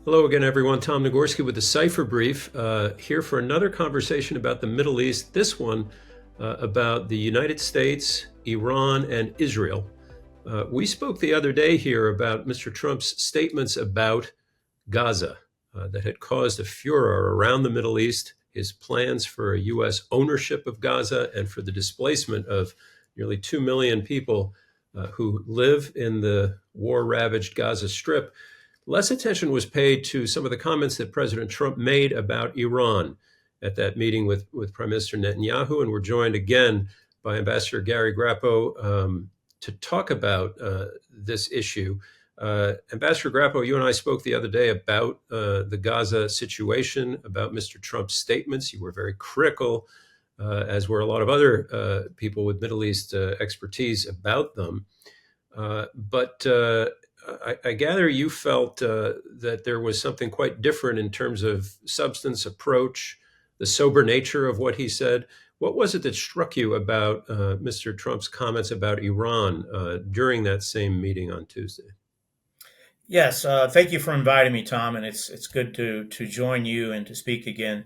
Hello again, everyone. Tom Nagorski with the Cipher Brief, here for another conversation about the Middle East. This one about the United States, Iran, and Israel. We spoke the other day here about Mr. Trump's statements about Gaza that had caused a furor around the Middle East, his plans for a U.S. ownership of Gaza, and for the displacement of nearly 2 million people who live in the war-ravaged Gaza Strip. Less attention was paid to some of the comments that President Trump made about Iran at that meeting with Prime Minister Netanyahu. And we're joined again by Ambassador Gary Grappo to talk about this issue. Ambassador Grappo, you and I spoke the other day about the Gaza situation, about Mr. Trump's statements. You were very critical, as were a lot of other people with Middle East expertise about them. But I gather you felt that there was something quite different in terms of substance, approach, the sober nature of what he said. What was it that struck you about Mr. Trump's comments about Iran during that same meeting on Tuesday? Yes, thank you for inviting me, Tom, and it's good to join you and to speak again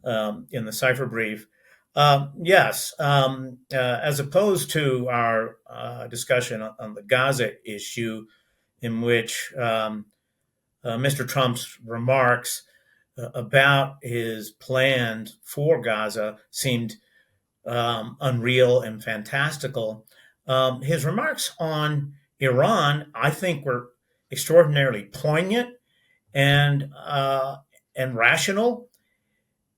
in the Cipher Brief. Yes, as opposed to our discussion on the Gaza issue, in which Mr. Trump's remarks about his plans for Gaza seemed unreal and fantastical. His remarks on Iran, I think, were extraordinarily poignant and rational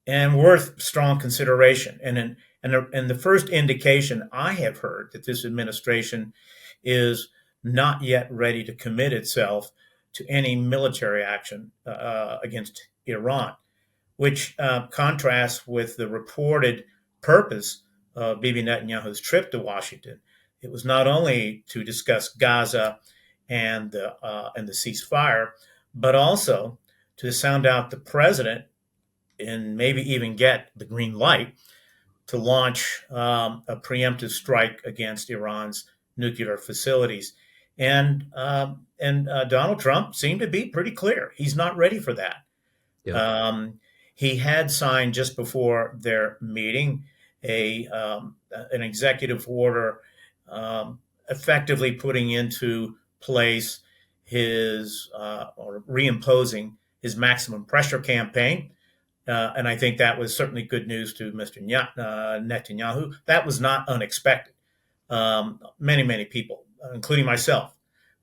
and worth strong consideration. And the first indication I have heard that this administration is not yet ready to commit itself to any military action against Iran, which contrasts with the reported purpose of Bibi Netanyahu's trip to Washington. It was not only to discuss Gaza and the ceasefire, but also to sound out the president and maybe even get the green light to launch a preemptive strike against Iran's nuclear facilities. And Donald Trump seemed to be pretty clear. He's not ready for that. Yeah. He had signed just before their meeting an executive order effectively putting into place his or reimposing his maximum pressure campaign. And I think that was certainly good news to Mr. Netanyahu. That was not unexpected. Many people, including myself,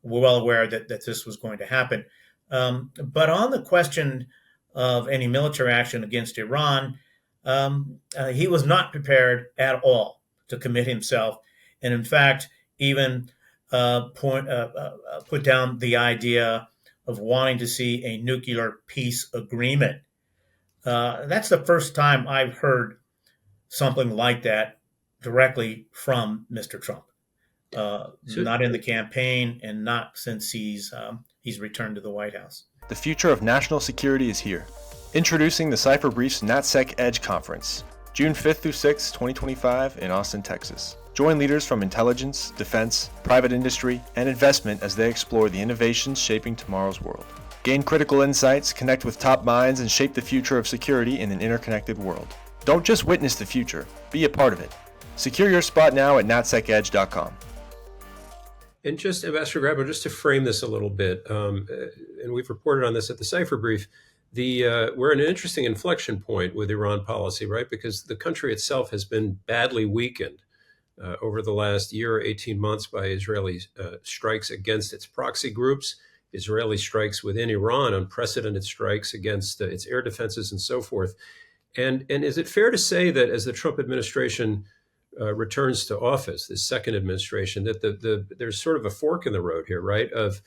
were well aware that this was going to happen. But on the question of any military action against Iran, he was not prepared at all to commit himself. And in fact, even put down the idea of wanting to see a nuclear peace agreement. That's the first time I've heard something like that directly from Mr. Trump. So, Not in the campaign, and not since he's returned to the White House. The future of national security is here. Introducing the Cipher Brief's NatSec Edge Conference, June 5th through 6th, 2025 in Austin, Texas. Join leaders from intelligence, defense, private industry, and investment as they explore the innovations shaping tomorrow's world. Gain critical insights, connect with top minds, and shape the future of security in an interconnected world. Don't just witness the future, be a part of it. Secure your spot now at natsekedge.com. and just Ambassador Grappo, just to frame this a little bit, and we've reported on this at the Cipher Brief, we're at an interesting inflection point with Iran policy, right? Because the country itself has been badly weakened over the last year or 18 months by Israeli strikes against its proxy groups, Israeli strikes within Iran, unprecedented strikes against its air defenses and so forth. And is it fair to say that as the Trump administration returns to office, this second administration, that there's sort of a fork in the road here, right? Of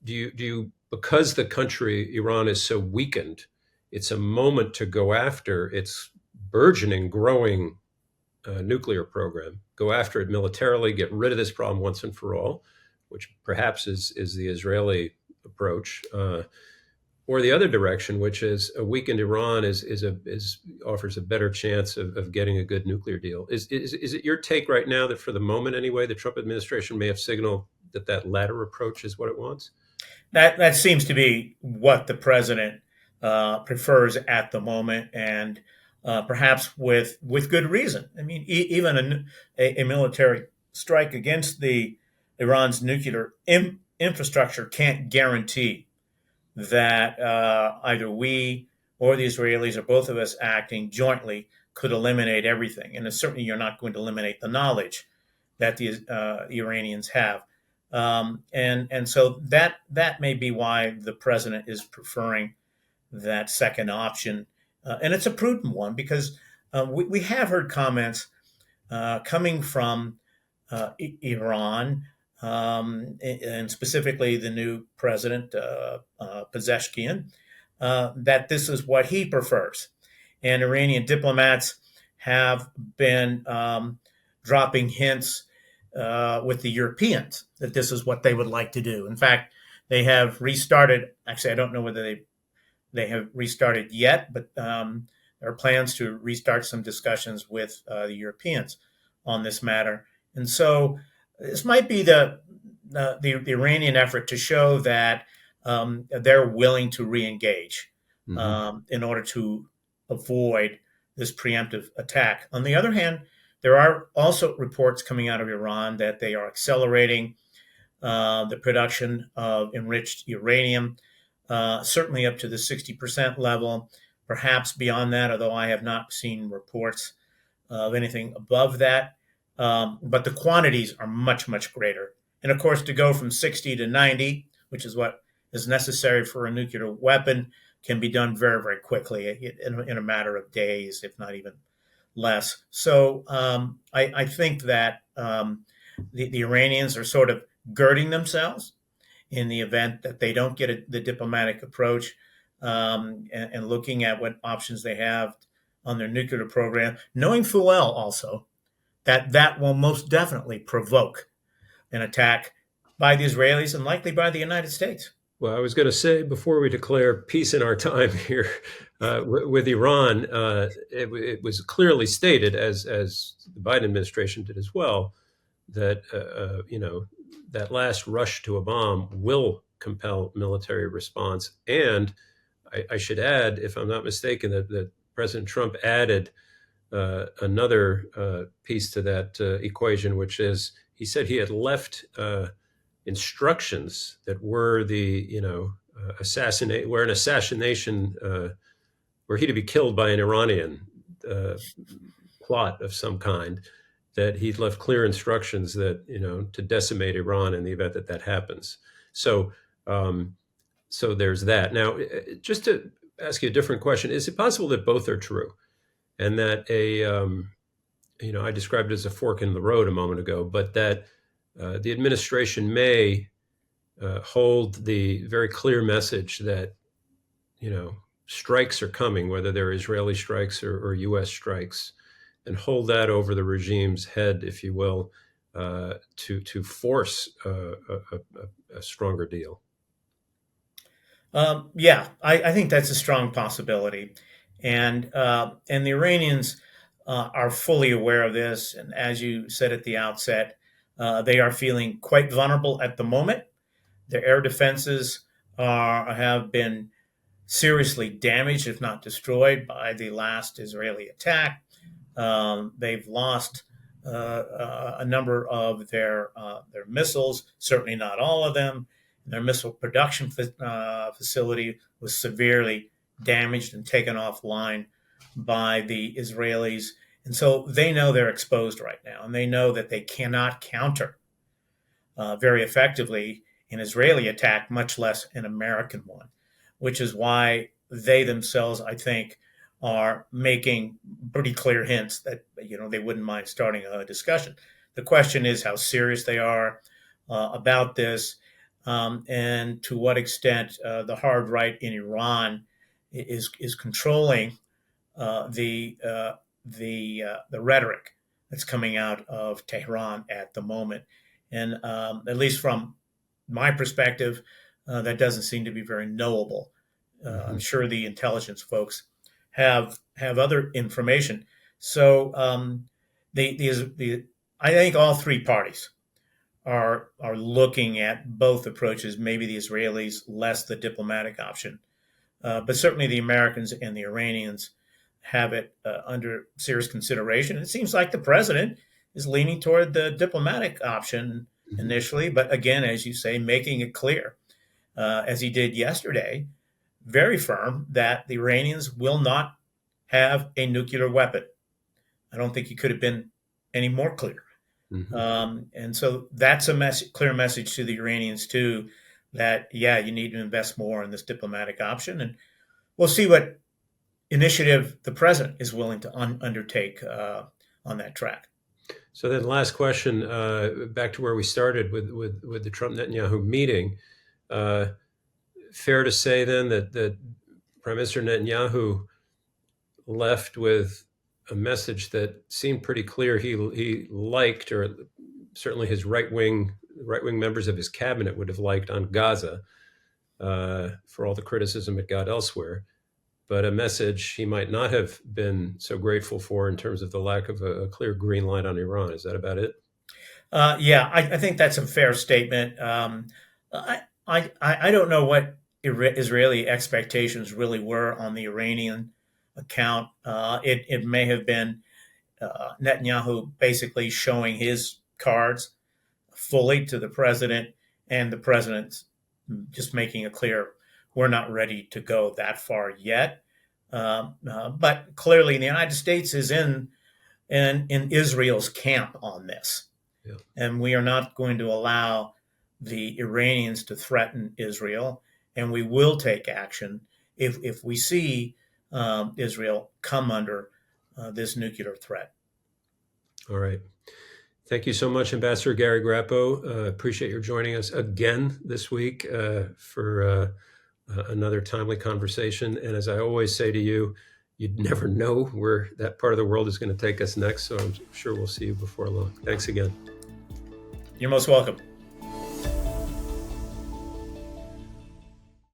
do you because the country Iran is so weakened, it's a moment to go after its burgeoning, growing nuclear program, go after it militarily, get rid of this problem once and for all, which perhaps is the Israeli approach, or the other direction, which is a weakened Iran offers a better chance of getting a good nuclear deal. Is it your take right now that for the moment anyway, the Trump administration may have signaled that latter approach is what it wants? That seems to be what the president prefers at the moment, and perhaps with good reason. I mean, even a military strike against the Iran's nuclear infrastructure can't guarantee that either we or the Israelis or both of us acting jointly could eliminate everything. And certainly, you're not going to eliminate the knowledge that the Iranians have. And so that may be why the president is preferring that second option, and it's a prudent one because we have heard comments coming from Iran, and specifically the new president, Pezeshkian, that this is what he prefers. And Iranian diplomats have been dropping hints with the Europeans that this is what they would like to do. In fact, they have restarted. Actually, I don't know whether they have restarted yet, but there are plans to restart some discussions with the Europeans on this matter. And so this might be the Iranian effort to show that they're willing to re-engage in order to avoid this preemptive attack. On the other hand, there are also reports coming out of Iran that they are accelerating the production of enriched uranium, certainly up to the 60% level, perhaps beyond that, although I have not seen reports of anything above that. But the quantities are much, much greater. And of course, to go from 60 to 90, which is what is necessary for a nuclear weapon, can be done very, very quickly in a matter of days, if not even less. So I think that the Iranians are sort of girding themselves in the event that they don't get the diplomatic approach, and looking at what options they have on their nuclear program, knowing full well also that will most definitely provoke an attack by the Israelis and likely by the United States. Well, I was going to say before we declare peace in our time here with Iran, it was clearly stated, as the Biden administration did as well, that that last rush to a bomb will compel military response. And I should add, if I'm not mistaken, that President Trump added another piece to that equation, which is he said he had left instructions that were were an assassination, were he to be killed by an Iranian plot of some kind, that he'd left clear instructions that to decimate Iran in the event that happens. So so there's that. Now, just to ask you a different question, is it possible that both are true, and that I described it as a fork in the road a moment ago, but that the administration may hold the very clear message that strikes are coming, whether they're Israeli strikes or U.S. strikes, and hold that over the regime's head, if you will, to force a stronger deal? Yeah, I think that's a strong possibility, and the Iranians are fully aware of this. And as you said at the outset, they are feeling quite vulnerable at the moment. Their air defenses have been seriously damaged, if not destroyed, by the last Israeli attack. They've lost a number of their missiles, certainly not all of them. Their missile production facility was severely damaged and taken offline by the Israelis. And so they know they're exposed right now, and they know that they cannot counter very effectively an Israeli attack, much less an American one, which is why they themselves, I think, are making pretty clear hints that they wouldn't mind starting a discussion. The question is how serious they are about this, and to what extent the hard right in Iran is controlling the rhetoric that's coming out of Tehran at the moment. And at least from my perspective, that doesn't seem to be very knowable. I'm sure the intelligence folks have other information. So I think all three parties are looking at both approaches. Maybe the Israelis less the diplomatic option, but certainly the Americans and the Iranians have it under serious consideration. It seems like the president is leaning toward the diplomatic option initially, but again, as you say, making it clear, as he did yesterday, very firm that the Iranians will not have a nuclear weapon. I don't think he could have been any more clear. And so that's a clear message to the Iranians too, that yeah, you need to invest more in this diplomatic option, and we'll see what initiative the president is willing to undertake on that track. So then, last question, back to where we started with the Trump-Netanyahu meeting. Fair to say then that Prime Minister Netanyahu left with a message that seemed pretty clear he liked, or certainly his right wing members of his cabinet would have liked on Gaza, for all the criticism it got elsewhere, but a message he might not have been so grateful for in terms of the lack of a clear green light on Iran. Is that about it? Yeah, I think that's a fair statement. I don't know what Israeli expectations really were on the Iranian account. It may have been Netanyahu basically showing his cards fully to the president, and the president just making it clear we're not ready to go that far yet. But clearly, the United States is in Israel's camp on this, and we are not going to allow the Iranians to threaten Israel, and we will take action if we see Israel come under this nuclear threat. All right. Thank you so much, Ambassador Gary Grappo. Appreciate your joining us again this week for another timely conversation. And as I always say to you, you'd never know where that part of the world is going to take us next. So I'm sure we'll see you before long. Thanks again. You're most welcome.